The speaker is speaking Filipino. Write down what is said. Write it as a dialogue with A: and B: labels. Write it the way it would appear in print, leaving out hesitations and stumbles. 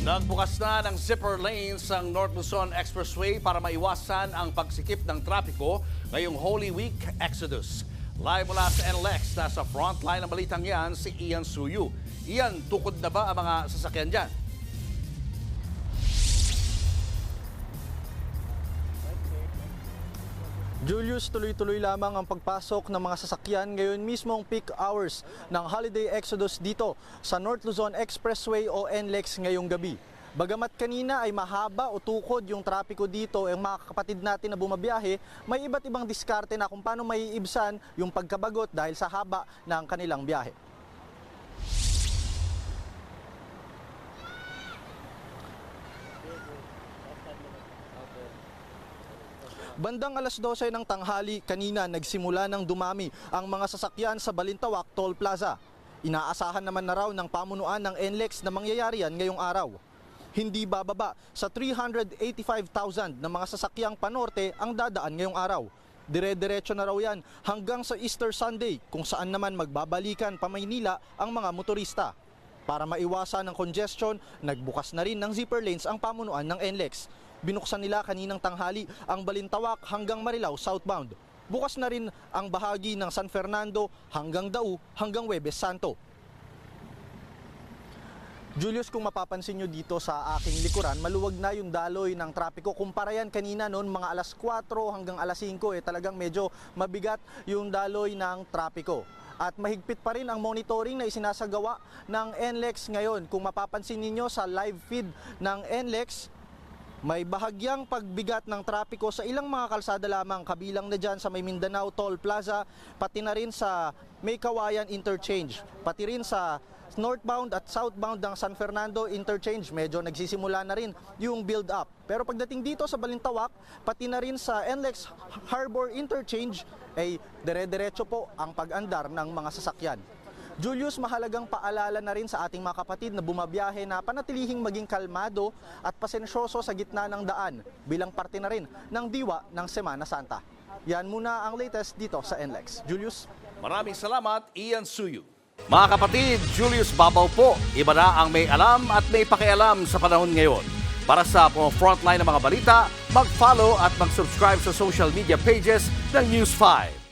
A: Nagbukas na ng zipper lanes ang North Luzon Expressway para maiwasan ang pagsikip ng trapiko ngayong Holy Week Exodus. Live mula sa NLEX, nasa frontline ng balitang yan si Ian Suyu. Ian, tukod na ba ang mga sasakyan dyan?
B: Julius, tuloy-tuloy lamang ang pagpasok ng mga sasakyan ngayon mismong peak hours ng Holiday Exodus dito sa North Luzon Expressway o NLEX ngayong gabi. Bagamat kanina ay mahaba o tukod yung trapiko dito, ang mga kapatid natin na bumabiyahe, may iba't ibang diskarte na kung paano maiibsan yung pagkabagot dahil sa haba ng kanilang biyahe. Bandang alas 12 ng tanghali kanina nagsimula ng dumami ang mga sasakyan sa Balintawak Toll Plaza. Inaasahan naman na raw ng pamunuan ng NLEX na mangyayari yan ngayong araw. Hindi bababa sa 385,000 na mga sasakyang panorte ang dadaan ngayong araw. Dire-diretso na raw yan hanggang sa Easter Sunday kung saan naman magbabalikan pa Maynila ang mga motorista. Para maiwasan ang congestion, nagbukas na rin ng zipper lanes ang pamunuan ng NLEX. Binuksan nila kaninang tanghali ang Balintawak hanggang Marilao southbound. Bukas na rin ang bahagi ng San Fernando hanggang Dau hanggang Huwebes Santo. Julius, kung mapapansin nyo dito sa aking likuran, maluwag na yung daloy ng trapiko. Kumpara yan kanina noon mga alas 4 hanggang alas 5, talagang medyo mabigat yung daloy ng trapiko. At mahigpit pa rin ang monitoring na isinasagawa ng NLEX ngayon. Kung mapapansin niyo sa live feed ng NLEX, may bahagyang pagbigat ng trapiko sa ilang mga kalsada lamang, kabilang na dyan sa may Mindanao Toll Plaza, pati na rin sa may Kawayan Interchange, pati rin sa northbound at southbound ng San Fernando Interchange. Medyo nagsisimula na rin yung build up. Pero pagdating dito sa Balintawak, pati na rin sa NLEX Harbor Interchange, ay dire-diretso po ang pag-andar ng mga sasakyan. Julius, mahalagang paalala na rin sa ating mga kapatid na bumabiyahe na panatilihing maging kalmado at pasensyoso sa gitna ng daan bilang parte na rin ng diwa ng Semana Santa. Yan muna ang latest dito sa NLEX. Julius?
A: Maraming salamat, Ian Suyu. Mga kapatid, Julius Babaw po. Iba na ang may alam at may pakialam sa panahon ngayon. Para sa frontline ng mga balita, mag-follow at mag-subscribe sa social media pages ng News 5.